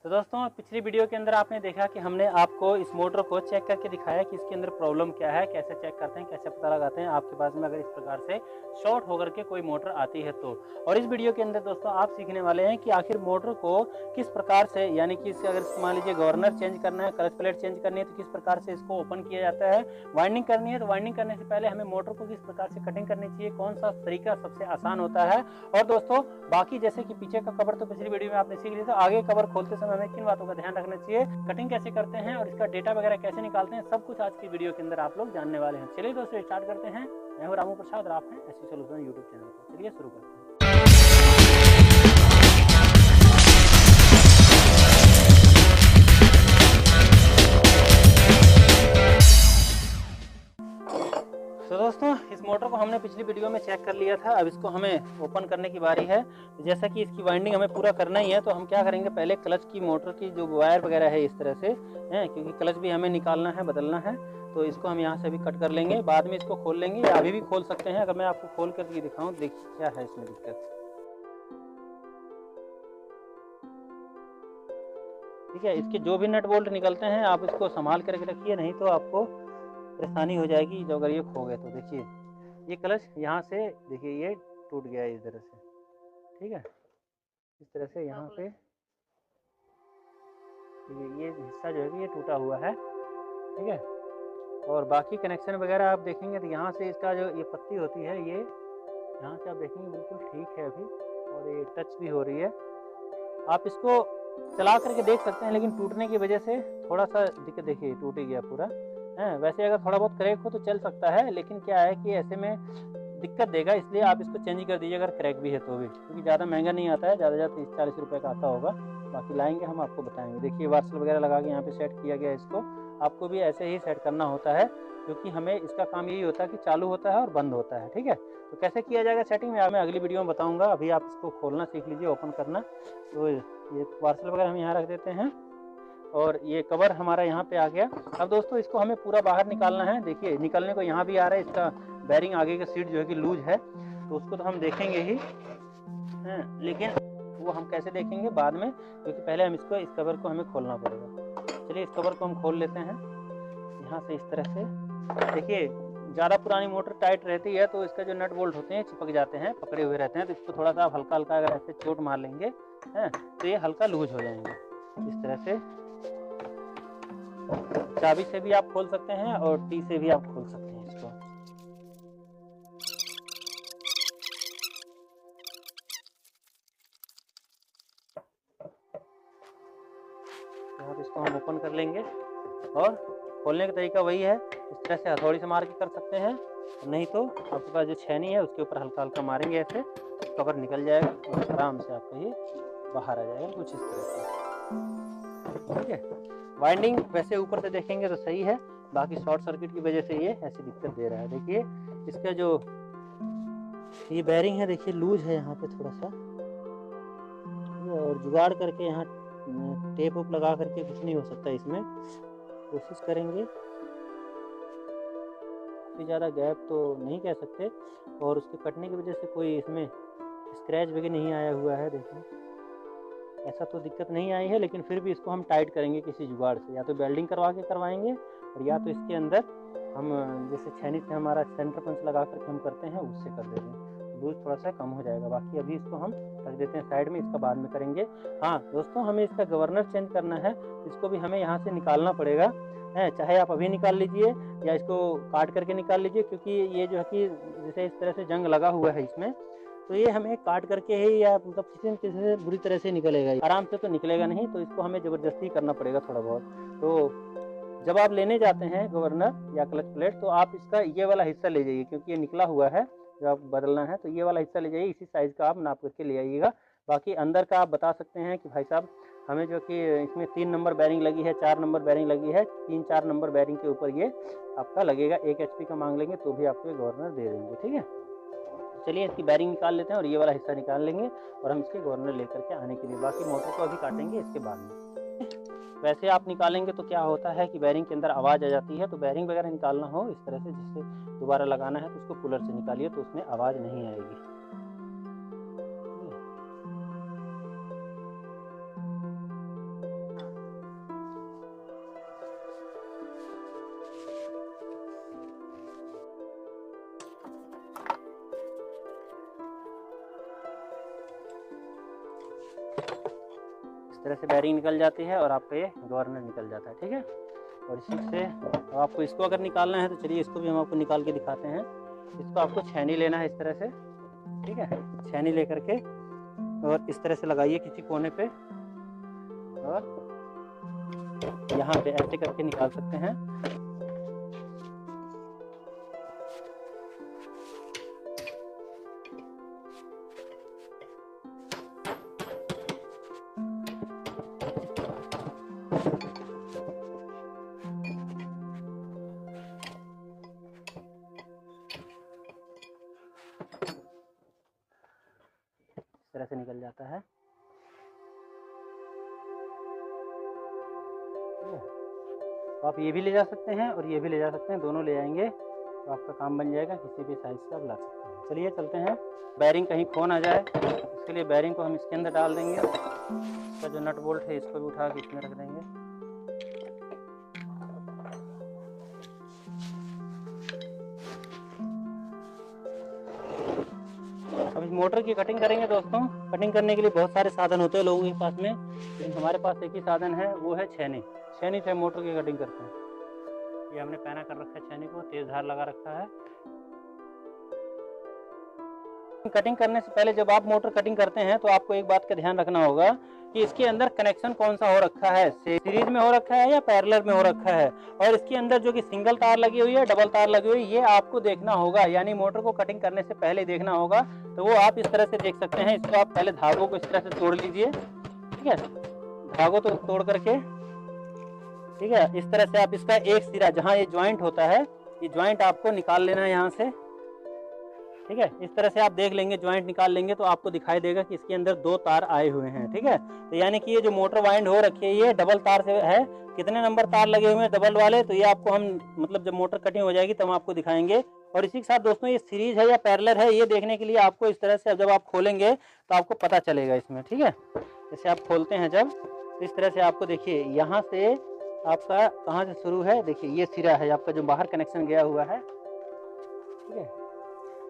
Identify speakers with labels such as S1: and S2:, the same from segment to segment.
S1: तो दोस्तों पिछली वीडियो के अंदर आपने देखा कि हमने आपको इस मोटर को चेक करके दिखाया कि इसके अंदर प्रॉब्लम क्या है, कैसे चेक करते हैं, कैसे पता लगाते हैं आपके पास में अगर इस प्रकार से शॉर्ट होकर के कोई मोटर आती है तो। और इस वीडियो के अंदर दोस्तों आप सीखने वाले हैं कि आखिर मोटर को किस प्रकार से, यानी कि अगर मान लीजिए गवर्नर चेंज करना है, क्लच प्लेट चेंज करनी है तो किस प्रकार से इसको ओपन किया जाता है, वाइंडिंग करनी है तो वाइंडिंग करने से पहले हमें मोटर को किस प्रकार से कटिंग करनी चाहिए, कौन सा तरीका सबसे आसान होता है। और दोस्तों बाकी जैसे कि पीछे का कवर तो पिछली वीडियो में आपने सीख लिया था, आगे कवर खोलते समय हमें किन बातों का ध्यान रखना चाहिए, कटिंग कैसे करते हैं और इसका डेटा वगैरह कैसे निकालते हैं, सब कुछ आज की वीडियो के अंदर आप लोग जानने वाले हैं। चलिए दोस्तों स्टार्ट करते हैं। मैं हूं रामू प्रसाद और आप हैं एससी सॉल्यूशन यूट्यूब चैनल पर। चलिए शुरू करते हैं। तो दोस्तों इस मोटर को हमने पिछली वीडियो में चेक कर लिया था, अब इसको हमें ओपन करने की बारी है। जैसा कि इसकी वाइंडिंग हमें पूरा करना ही है तो हम क्या करेंगे, पहले क्लच की मोटर की जो वायर वगैरह है इस तरह से है, क्योंकि क्लच भी हमें निकालना है, बदलना है, तो इसको हम यहाँ से भी कट कर लेंगे, बाद में इसको खोल लेंगे या अभी भी खोल सकते हैं। अगर मैं आपको खोल करके दिखाऊँ, देखिए क्या है इसमें दिक्कत। ठीक है, इसके जो भी नट बोल्ट निकलते हैं आप इसको संभाल करके रखिए, नहीं तो आपको परेशानी हो जाएगी जो अगर ये खो गए तो। देखिए ये क्लच यहाँ से देखिए ये टूट गया है इस तरह से, ठीक है, इस तरह से यहाँ पे ये हिस्सा जो है ये टूटा हुआ है, ठीक है। और बाकी कनेक्शन वगैरह आप देखेंगे तो यहाँ से इसका जो ये पत्ती होती है ये यहाँ से आप देखेंगे बिल्कुल ठीक है अभी, और ये टच भी हो रही है। आप इसको चला करके देख सकते हैं, लेकिन टूटने की वजह से थोड़ा सा दिक्कत, देखिए टूट ही गया पूरा है। वैसे अगर थोड़ा बहुत क्रैक हो तो चल सकता है, लेकिन क्या है कि ऐसे में दिक्कत देगा, इसलिए आप इसको चेंज कर दीजिए अगर क्रैक भी है तो भी, क्योंकि ज़्यादा महंगा नहीं आता है, ज़्यादा 30-40 रुपये का आता होगा। बाकी लाएंगे हम आपको बताएंगे। देखिए वार्सल वगैरह लगा के यहाँ पे सेट किया गया इसको, आपको भी ऐसे ही सेट करना होता है, क्योंकि हमें इसका काम यही होता है कि चालू होता है और बंद होता है, ठीक है। तो कैसे किया जाएगा सेटिंग में मैं अगली वीडियो में बताऊँगा, अभी आप इसको खोलना सीख लीजिए, ओपन करना। तो ये वार्सल वगैरह हम यहाँ रख देते हैं और ये कवर हमारा यहाँ पे आ गया। अब दोस्तों इसको हमें पूरा बाहर निकालना है। देखिए निकलने को यहाँ भी आ रहा है, इसका बैरिंग आगे का सीट जो है कि लूज है, तो उसको तो हम देखेंगे ही हैं, लेकिन वो हम कैसे देखेंगे बाद में, क्योंकि पहले हम इसको, इस कवर को हमें खोलना पड़ेगा। चलिए इस कवर को हम खोल लेते हैं यहाँ से इस तरह से। देखिए ज़्यादा पुरानी मोटर टाइट रहती है तो इसका जो नट बोल्ट होते हैं चिपक जाते हैं, पकड़े हुए रहते हैं, तो इसको थोड़ा सा हल्का हल्का अगर ऐसे चोट मार लेंगे हैं तो ये हल्का लूज हो जाएंगे। इस तरह से चाबी से भी आप खोल सकते हैं और टी से भी आप खोल सकते हैं इसको। तो अब इसको हम ओपन कर लेंगे और खोलने का तरीका वही है, इस तरह से हथौड़ी से मार के कर सकते हैं, नहीं तो आपके पास जो छेनी है उसके ऊपर हल्का हल्का मारेंगे ऐसे, कवर निकल जाएगा और आराम से आपका ये बाहर आ जाएगा कुछ इस तरह से, ठीक है। वाइंडिंग वैसे ऊपर से देखेंगे तो सही है, बाकी शॉर्ट सर्किट की वजह से ये ऐसी दिक्कत दे रहा है। देखिए इसका जो ये बैरिंग है देखिए लूज है यहाँ पे थोड़ा सा, और जुगाड़ करके यहाँ टेप उप लगा करके कुछ नहीं हो सकता इसमें, कोशिश करेंगे। काफ़ी ज़्यादा गैप तो नहीं कह सकते, और उसके कटने की वजह से कोई इसमें स्क्रैच वगैरह नहीं आया हुआ है, देखिए ऐसा तो दिक्कत नहीं आई है, लेकिन फिर भी इसको हम टाइट करेंगे किसी जुगाड़ से, या तो वेल्डिंग करवा के करवाएंगे और या तो इसके अंदर हम जैसे छेनी से हमारा सेंटर पंच लगा करके हम करते हैं उससे कर देंगे, लूज थोड़ा सा कम हो जाएगा। बाकी अभी इसको हम रख देते हैं साइड में, इसका बाद में करेंगे। हाँ दोस्तों हमें इसका गवर्नर चेंज करना है, इसको भी हमें यहाँ से निकालना पड़ेगा है, चाहे आप अभी निकाल लीजिए या इसको काट करके निकाल लीजिए, क्योंकि ये जो है कि जैसे इस तरह से जंग लगा हुआ है इसमें, तो ये हमें काट करके ही या मतलब किसी न किसी से बुरी तरह से निकलेगा, आराम से तो निकलेगा नहीं, तो इसको हमें ज़बरदस्ती करना पड़ेगा थोड़ा बहुत। तो जब आप लेने जाते हैं गवर्नर या क्लच प्लेट तो आप इसका ये वाला हिस्सा ले जाइए, क्योंकि ये निकला हुआ है, जो आप बदलना है तो ये वाला हिस्सा ले जाइए, इसी साइज़ का आप नाप करके ले आइएगा। बाकी अंदर का आप बता सकते हैं कि भाई साहब हमें जो कि इसमें 3 नंबर बैरिंग लगी है, 4 नंबर बैरिंग लगी है, 3-4 नंबर बैरिंग के ऊपर ये आपका लगेगा। 1 HP का मांग लेंगे तो भी आपको ये गवर्नर दे देंगे, ठीक है। चलिए इसकी बैरिंग निकाल लेते हैं और ये वाला हिस्सा निकाल लेंगे और हम इसके गवर्नर लेकर के आने के लिए, बाकी मोटर को अभी काटेंगे इसके बाद में। वैसे आप निकालेंगे तो क्या होता है कि बैरिंग के अंदर आवाज़ आ जाती है, तो बैरिंग वगैरह निकालना हो इस तरह से, जिससे दोबारा लगाना है तो उसको कूलर से निकालिए तो उसमें आवाज़ नहीं आएगी। इस तरह से बैरिंग निकल जाती है और आपका ये गवर्नर निकल जाता है। ठीक है, और इसी से अब आपको इसको अगर निकालना है तो चलिए इसको भी हम आपको निकाल के दिखाते हैं। इसको आपको छेनी लेना है इस तरह से। ठीक है, छेनी ले करके और इस तरह से लगाइए किसी कोने पे और यहाँ पे ऐसे करके निकाल सकते हैं। इस तरह से निकल जाता है। तो आप ये भी ले जा सकते हैं और ये भी ले जा सकते हैं, दोनों ले आएंगे तो आपका काम बन जाएगा। किसी भी साइज़ का आप ला सकते हैं। चलिए चलते हैं। बैरिंग कहीं खो ना जाए, इसके लिए बैरिंग को हम इसके अंदर डाल देंगे। इसका जो नट बोल्ट है इसको भी उठा के इसमें रख देंगे। अब इस मोटर की कटिंग करेंगे दोस्तों। कटिंग करने के लिए बहुत सारे साधन होते हैं लोगों के पास में, लेकिन हमारे पास एक ही साधन है, वो है छेनी। छेनी से मोटर की कटिंग करते हैं। ये हमने पहना कर रखा है छेनी को, तेज धार लगा रखा है। कटिंग करने से पहले जब आप मोटर कटिंग करते हैं तो आपको एक बात का ध्यान रखना होगा कि इसके अंदर कनेक्शन कौन सा हो रखा है, सीरीज में हो रखा है या पैरेलल में हो रखा है, और इसके अंदर जो कि सिंगल तार लगी हुई है, डबल तार लगी हुई है, ये आपको देखना होगा। यानी मोटर को कटिंग करने से पहले देखना होगा। तो वो आप इस तरह से देख सकते हैं। इसको आप पहले धागों को इस तरह से तोड़ लीजिए। ठीक है, धागों तो तोड़ करके, ठीक है, इस तरह से आप इसका एक सिरा जहाँ ये ज्वाइंट होता है, ये ज्वाइंट आपको निकाल लेना है यहाँ से। ठीक है, इस तरह से आप देख लेंगे, ज्वाइंट निकाल लेंगे तो आपको दिखाई देगा कि इसके अंदर दो तार आए हुए हैं। ठीक है, तो यानी कि ये जो मोटर वाइंड हो रखी है ये डबल तार से है। कितने नंबर तार लगे हुए हैं डबल वाले, तो ये आपको हम मतलब जब मोटर कटिंग हो जाएगी तब हम आपको दिखाएंगे। और इसी के साथ दोस्तों ये सीरीज है या पैरेलल है, ये देखने के लिए आपको इस तरह से जब आप खोलेंगे तो आपको पता चलेगा इसमें। ठीक है, जैसे आप खोलते हैं जब, तो इस तरह से आपको देखिए यहाँ से आपका कहाँ से शुरू है, देखिए ये सिरा है आपका जो बाहर कनेक्शन गया हुआ है। ठीक है,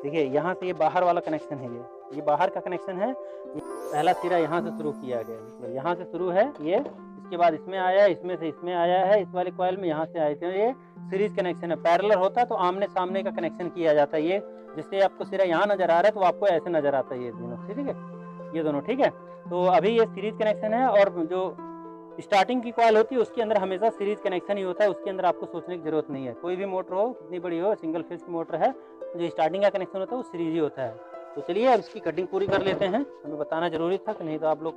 S1: देखिए यहाँ से ये बाहर वाला कनेक्शन है, ये बाहर का कनेक्शन है। पहला सिरा यहाँ से शुरू किया गया, मतलब यहाँ से शुरू है ये, इसके बाद इसमें आया, इसमें से इसमें आया है, इस वाले कॉइल में यहाँ से आए थे। ये सीरीज कनेक्शन है। पैरेलल होता तो आमने सामने का कनेक्शन किया जाता है। ये जिससे आपको सिरा यहाँ नजर आ रहा है तो आपको ऐसे नजर आता है ये दोनों। ठीक है, ये दोनों। ठीक है, तो अभी ये सीरीज कनेक्शन है। और जो स्टार्टिंग की कॉइल होती है उसके अंदर हमेशा सीरीज कनेक्शन ही होता है। उसके अंदर आपको सोचने की जरूरत नहीं है। कोई भी मोटर हो, कितनी बड़ी हो, सिंगल फेज की मोटर है, जो स्टार्टिंग का कनेक्शन होता है वो सीरीज ही होता है। तो चलिए अब इसकी कटिंग पूरी कर लेते हैं। हमें बताना जरूरी था कि नहीं तो आप लोग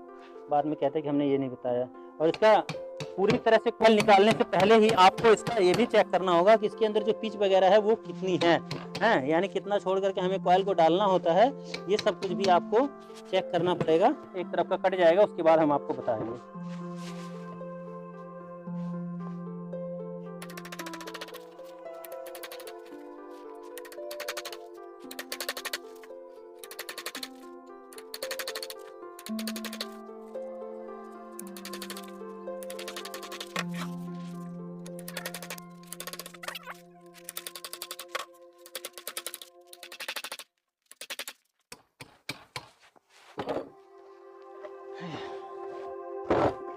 S1: बाद में कहते हैं कि हमने ये नहीं बताया। और इसका पूरी तरह से कॉइल निकालने से पहले ही आपको इसका ये भी चेक करना होगा कि इसके अंदर जो पिच वगैरह है वो कितनी है, यानी कितना छोड़ करके हमें कॉइल को डालना होता है। ये सब कुछ भी आपको चेक करना पड़ेगा। एक तरफ का कट जाएगा, उसके बाद हम आपको बताएंगे।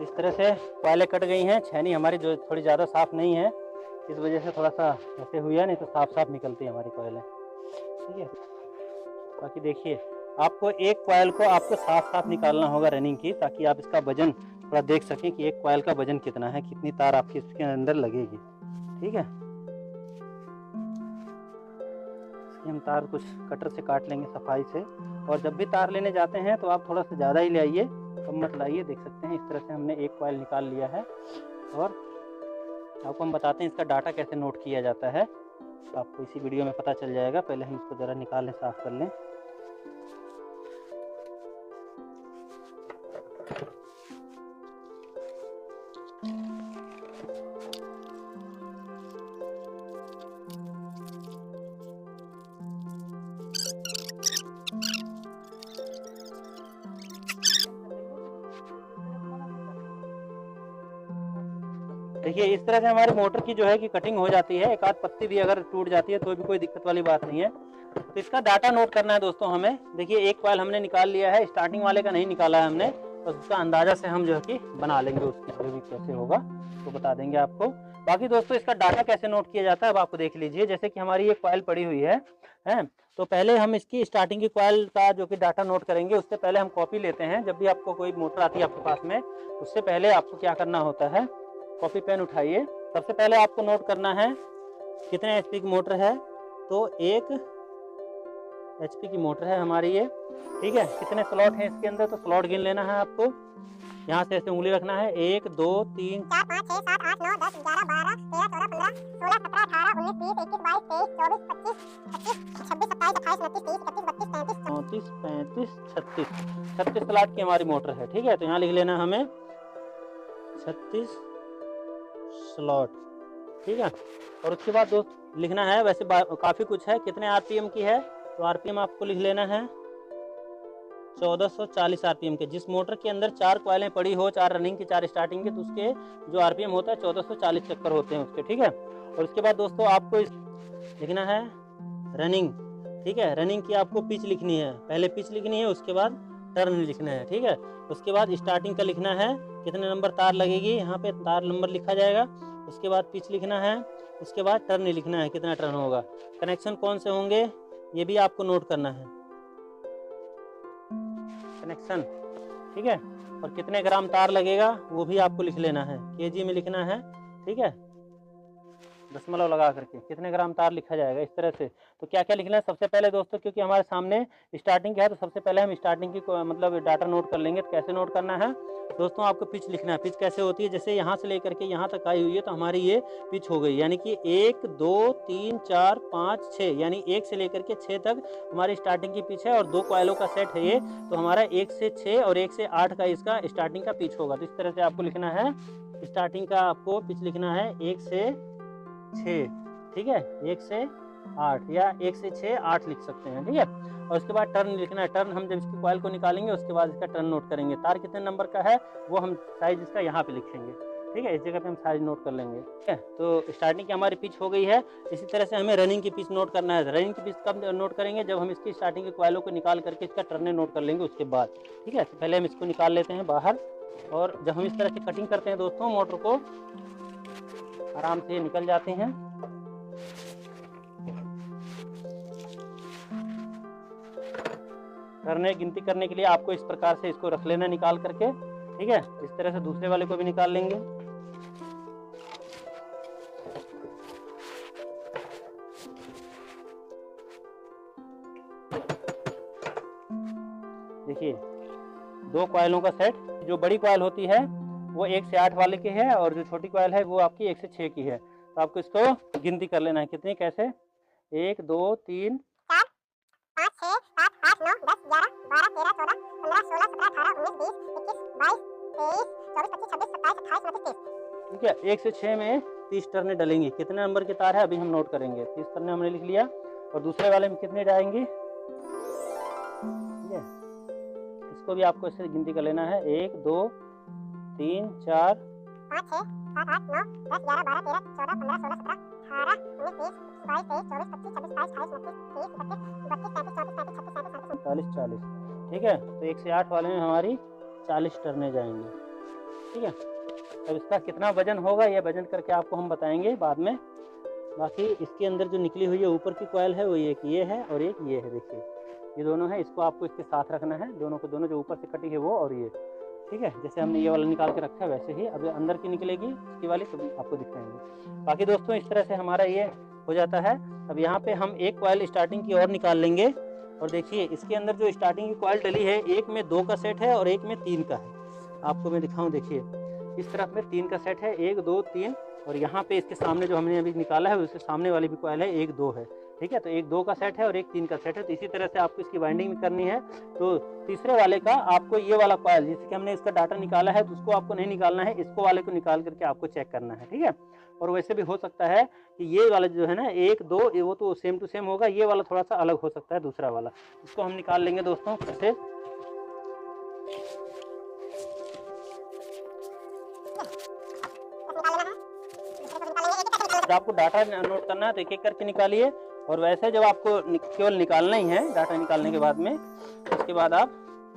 S1: इस तरह से कॉइलें कट गई हैं। छेनी हमारी जो थोड़ी ज़्यादा साफ़ नहीं है, इस वजह से थोड़ा सा ऐसे हुआ, नहीं तो साफ निकलती है हमारी कॉइलें। ठीक है, बाकी देखिए आपको एक कॉइल को आपको साफ निकालना होगा रनिंग की, ताकि आप इसका वजन थोड़ा देख सकें कि एक कॉइल का वजन कितना है, कितनी तार आपकी इसके अंदर लगेगी। ठीक है, इसकी हम तार कुछ कटर से काट लेंगे सफाई से। और जब भी तार लेने जाते हैं तो आप थोड़ा सा ज़्यादा ही ले आइए, कम मत लाइए। देख सकते हैं इस तरह से हमने एक कॉइल निकाल लिया है। और आपको हम बताते हैं इसका डाटा कैसे नोट किया जाता है, आपको इसी वीडियो में पता चल जाएगा। पहले हम इसको ज़रा निकाल लें, साफ़ कर लें। देखिए इस तरह से हमारे मोटर की जो है कि कटिंग हो जाती है। एक आध पत्ती भी अगर टूट जाती है तो भी कोई दिक्कत वाली बात नहीं है। तो इसका डाटा नोट करना है दोस्तों हमें। देखिए एक कॉइल हमने निकाल लिया है, स्टार्टिंग वाले का नहीं निकाला है हमने, बस उसका अंदाज़ा से हम जो है कि बना लेंगे, उसकी जो भी कैसे होगा तो बता देंगे आपको। बाकी दोस्तों इसका डाटा कैसे नोट किया जाता है अब आपको देख लीजिए। जैसे कि हमारी ये कॉइल पड़ी हुई है तो पहले हम इसकी स्टार्टिंग की कॉइल का जो कि डाटा नोट करेंगे, उससे पहले हम कॉपी लेते हैं। जब भी आपको कोई मोटर आती है आपके पास में, उससे पहले आपको क्या करना होता है, कॉपी पेन उठाइए। सबसे पहले आपको नोट करना है कितने HP की मोटर है। तो 1 HP की मोटर है हमारी ये, ठीक है। कितने स्लॉट हैं इसके अंदर, तो स्लॉट गिन लेना है आपको। यहाँ से ऐसे उंगली रखना है, 1 2 3 4 5 6 7 8 9 10 11 12 13 14 15 16 17 18 19 20 21 22 23 24 25 26 27 28 29 30 31 32 33 34 35 36 स्लॉट की हमारी मोटर है, ठीक है। तो यहाँ लिख लेना हमें 36 स्लॉट, ठीक है। और उसके बाद दोस्त लिखना है, वैसे काफ़ी कुछ है, कितने RPM की है, तो RPM आपको लिख लेना है 1440 RPM के। जिस मोटर के अंदर 4 कॉइलें पड़ी हो, 4 रनिंग की 4 स्टार्टिंग की, तो उसके जो RPM होता है 1440 चक्कर होते हैं उसके, ठीक है। और उसके बाद दोस्तों आपको लिखना है रनिंग, ठीक है। रनिंग की आपको पिच लिखनी है, पहले पिच लिखनी है, उसके बाद टर्न लिखना है, ठीक है। उसके बाद स्टार्टिंग का लिखना है, कितने नंबर तार लगेगी, यहाँ पे तार नंबर लिखा जाएगा। उसके बाद पिच लिखना है, उसके बाद टर्न लिखना है, कितना टर्न होगा। कनेक्शन कौन से होंगे ये भी आपको नोट करना है, कनेक्शन, ठीक है। और कितने ग्राम तार लगेगा वो भी आपको लिख लेना है, kg में लिखना है, ठीक है। दशमलव लगा करके कितने ग्राम तार लिखा जाएगा इस तरह से। तो क्या क्या लिखना है सबसे पहले दोस्तों, क्योंकि हमारे सामने स्टार्टिंग का है, तो सबसे पहले हम स्टार्टिंग की मतलब डाटा नोट कर लेंगे। तो कैसे नोट करना है दोस्तों, आपको पिच लिखना है। पिच कैसे होती है, जैसे यहाँ से लेकर के यहाँ तक आई हुई है तो हमारी ये पिच हो गई, यानी कि 1 2 3 4 5 6, यानी 1 से लेकर के 6 तक हमारी स्टार्टिंग की पिच है। और 2 कॉइलों का सेट है ये, तो हमारा 1 से 6 और 1 से 8 का इसका स्टार्टिंग का पिच होगा। तो इस तरह से आपको लिखना है, स्टार्टिंग का आपको पिच लिखना है 1 से 6, ठीक है। 1 से 8 या 1 से 6 8 लिख सकते हैं, ठीक है। और उसके बाद टर्न लिखना है। टर्न हम जब इसकी कॉइल को निकालेंगे उसके बाद इसका टर्न नोट करेंगे। तार कितने नंबर का है वो हम साइज इसका यहाँ पे लिखेंगे, ठीक है। इस जगह पे हम साइज नोट कर लेंगे, ठीक है। तो स्टार्टिंग की हमारी पिच हो गई है। इसी तरह से हमें रनिंग की पिच नोट करना है। रनिंग की पिच कब नोट करेंगे, जब हम इसकी स्टार्टिंग की कॉइलों को निकाल करके इसका टर्न नोट कर लेंगे उसके बाद, ठीक है। तो पहले हम इसको निकाल लेते हैं बाहर, और जब हम इस तरह से कटिंग करते हैं दोस्तों, मोटर को आराम से निकल जाते हैं। करने गिनती करने के लिए आपको इस प्रकार से इसको रख लेना निकाल करके, ठीक है। इस तरह से दूसरे वाले को भी निकाल लेंगे। देखिए 2 कॉइलों का सेट, जो बड़ी कॉइल होती है वो 1 से 8 वाले की है, और जो छोटी कॉइल है वो आपकी 1 से 6 की है। तो आपको इसको गिनती कर लेना है, कितनी कैसे, 1 2 3 4 5 6 7 8 9 10 11 12 13 14 15 16 17 18 19 20 21 22 23 24 25 26 27 28 29 30, ठीक है। 1 से 6 में 30 टर्नें डलेंगी। कितने नंबर की तार है अभी हम नोट करेंगे। 30 टर्नें हमने लिख लिया। और दूसरे वाले में कितने जाएंगी, ठीक है। इसको भी आपको इससे गिनती कर लेना है, 1 2 3 4 5 6 7 8 9 10 11 12 13 14 15 16 17 18 19 20 22 23 24 25 26 27 28 29 30 31 32 33 34 35 36 40, ठीक है। तो 1 से 8 वाले में हमारी 40 टर्नें जाएंगी, ठीक है। अब इसका कितना वजन होगा ये वजन करके आपको हम बताएंगे बाद में। बाकी इसके अंदर जो निकली हुई है ऊपर की कॉइल है वो एक ये है और एक ये है, देखिए ये दोनों है। इसको आपको इसके साथ रखना है, दोनों को दोनों, जो ऊपर से कटी है वो और ये, ठीक है। जैसे हमने ये वाला निकाल के रखा है वैसे ही अब अंदर की निकलेगी इसकी वाली, तो आपको दिखाएंगे। बाकी दोस्तों इस तरह से हमारा ये हो जाता है। अब यहाँ पे हम एक कॉइल स्टार्टिंग की और निकाल लेंगे। और देखिए इसके अंदर जो स्टार्टिंग की कॉइल डली है, एक में 2 का सेट है और एक में 3 का है। आपको मैं दिखाऊं, देखिए इस तरफ में 3 का सेट है, 1 2 3, और यहाँ पे इसके सामने जो हमने अभी निकाला है उसके सामने वाली भी कॉइल है, 1 2 है, ठीक है। तो 1 2 का सेट है और 1 3 का सेट है। तो इसी तरह से आपको इसकी वाइंडिंग भी करनी है। तो तीसरे वाले का आपको ये वाला कॉइल, जैसे कि हमने इसका डाटा निकाला है, तो उसको आपको नहीं निकालना है, इसको वाले को निकाल करके आपको चेक करना है, ठीक है। और वैसे भी हो सकता है कि ये वाला जो है ना 1 2 वो तो सेम टू सेम होगा, ये वाला थोड़ा सा अलग हो सकता है दूसरा वाला। इसको हम निकाल लेंगे दोस्तों कैसे। आपको डाटा नोट करना है तो एक एक करके निकालिए। और वैसे जब आपको केवल निकालना ही है डाटा निकालने के बाद में, उसके बाद आप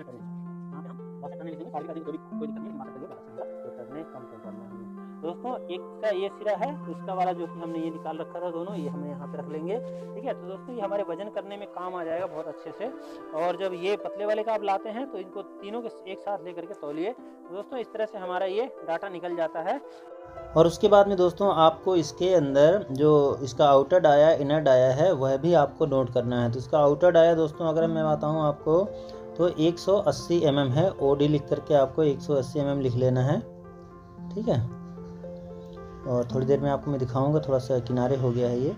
S1: वहाँ से टर्न लिखेंगे, 4 का दिन कोई दिक्कत नहीं है, मात्र करिए, तो टर्ने कम कर करना है। दोस्तों एक का ये सिरा है, उसका वाला जो कि हमने ये निकाल रखा था दोनों, ये हम यहाँ पे रख लेंगे। ठीक है, तो दोस्तों ये हमारे वजन करने में काम आ जाएगा बहुत अच्छे से। और जब ये पतले वाले का आप लाते हैं तो इनको तीनों के एक साथ लेकर के तौलिए। तो दोस्तों इस तरह से हमारा ये डाटा निकल जाता है। और उसके बाद में दोस्तों आपको इसके अंदर जो इसका आउटर डाया इनर डाया है वह भी आपको नोट करना है। तो इसका आउटर डाया दोस्तों अगर मैं बताऊँ आपको तो 180 mm है। ओडी लिख करके आपको 180 mm लिख लेना है। ठीक है, और थोड़ी देर में आपको मैं दिखाऊंगा, थोड़ा सा किनारे हो गया है ये।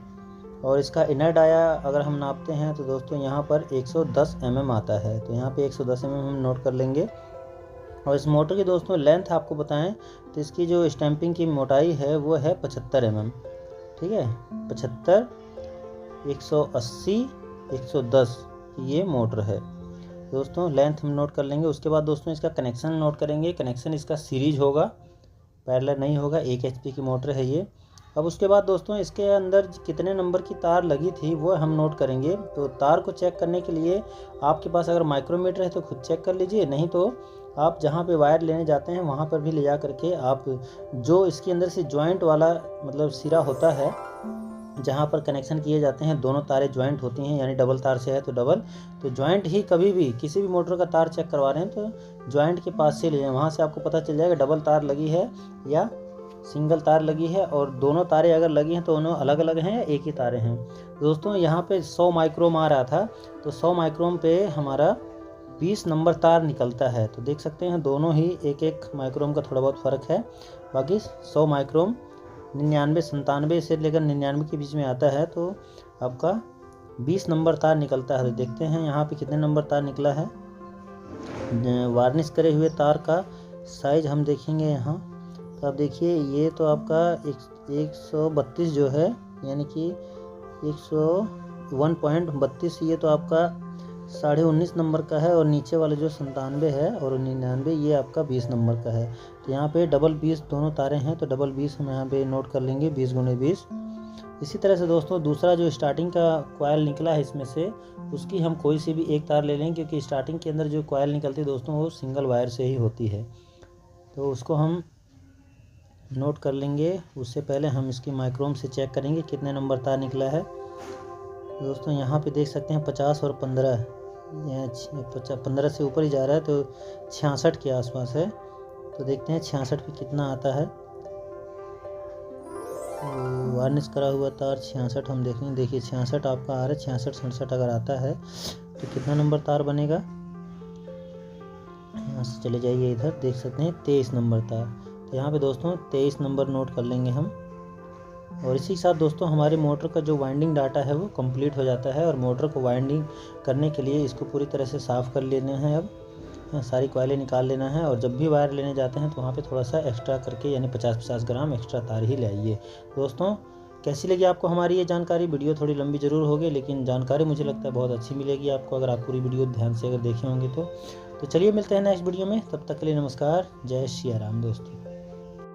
S1: और इसका इनर डाया अगर हम नापते हैं तो दोस्तों यहाँ पर 110 mm आता है। तो यहाँ पे 110 mm हम नोट कर लेंगे। और इस मोटर की दोस्तों लेंथ आपको बताएं तो इसकी जो स्टैंपिंग की मोटाई है वो है 75 mm। ठीक है, 75, 180, 110 ये मोटर है दोस्तों। लेंथ हम नोट कर लेंगे। उसके बाद दोस्तों इसका कनेक्शन नोट करेंगे। कनेक्शन इसका सीरीज होगा, पैरेलल नहीं होगा। 1 HP की मोटर है ये। अब उसके बाद दोस्तों इसके अंदर कितने नंबर की तार लगी थी वो हम नोट करेंगे। तो तार को चेक करने के लिए आपके पास अगर माइक्रोमीटर है तो खुद चेक कर लीजिए, नहीं तो आप जहाँ पे वायर लेने जाते हैं वहाँ पर भी ले जा करके आप जो इसके अंदर से जॉइंट वाला मतलब सिरा होता है जहाँ पर कनेक्शन किए जाते हैं, दोनों तारें ज्वाइंट होती हैं, यानी डबल तार से है तो डबल, तो ज्वाइंट ही कभी भी किसी भी मोटर का तार चेक करवा रहे हैं तो ज्वाइंट के पास से ले जाएं। वहाँ से आपको पता चल जाएगा डबल तार लगी है या सिंगल तार लगी है। और दोनों तारें अगर लगी हैं तो दोनों अलग अलग हैं या एक ही तारें हैं। दोस्तों यहाँ पे 100 माइक्रोम आ रहा था, तो 100 माइक्रोम पे हमारा 20 नंबर तार निकलता है। तो देख सकते हैं दोनों ही एक एक माइक्रोम का थोड़ा बहुत फ़र्क है। बाकी 100 माइक्रोम 99, 97 से लेकर 99 के बीच में आता है। तो आपका 20 नंबर तार निकलता है। तो देखते हैं यहाँ पे कितने नंबर तार निकला है। वार्निश करे हुए तार का साइज हम देखेंगे यहाँ। तो आप देखिए ये तो आपका 132 जो है, यानी कि 101.32 ये तो आपका 19.5 नंबर का है। और नीचे वाला जो 97 है और 99 ये आपका 20 नंबर का है। तो यहाँ पे डबल 20 दोनों तारें हैं, तो डबल 20 हम यहाँ पे नोट कर लेंगे, 20 × 20। इसी तरह से दोस्तों दूसरा जो स्टार्टिंग का कॉयल निकला है इसमें से, उसकी हम कोई सी भी एक तार ले लेंगे, क्योंकि स्टार्टिंग के अंदर जो कॉयल निकलती है दोस्तों वो सिंगल वायर से ही होती है। तो उसको हम नोट कर लेंगे। उससे पहले हम इसकी माइक्रोम से चेक करेंगे कितने नंबर तार निकला है। दोस्तों यहाँ पे देख सकते हैं 50 और 15, 15 से ऊपर ही जा रहा है, तो 66 के आसपास है। तो देखते हैं 66 पे कितना आता है। तो वार्निश करा हुआ तार 66 हम देखेंगे। देखिए 66 आपका आ रहा है। 66, 67 अगर आता है तो कितना नंबर तार बनेगा। यहाँ से चले जाइए इधर, देख सकते हैं 23 नंबर तार। तो यहाँ पे दोस्तों 23 नंबर नोट कर लेंगे हम। और इसी के साथ दोस्तों हमारे मोटर का जो वाइंडिंग डाटा है वो कंप्लीट हो जाता है। और मोटर को वाइंडिंग करने के लिए इसको पूरी तरह से साफ़ कर लेना है। अब सारी कॉइलें निकाल लेना है। और जब भी वायर लेने जाते हैं तो वहाँ पे थोड़ा सा एक्स्ट्रा करके, यानी 50-50 ग्राम एक्स्ट्रा तार ही ले आइए। दोस्तों कैसी लगी आपको हमारी ये जानकारी। वीडियो थोड़ी लंबी ज़रूर होगी, लेकिन जानकारी मुझे लगता है बहुत अच्छी मिलेगी आपको, अगर आप पूरी वीडियो ध्यान से अगर देखे होंगे तो चलिए मिलते हैं नेक्स्ट वीडियो में। तब तक के लिए नमस्कार, जय श्री राम दोस्तों।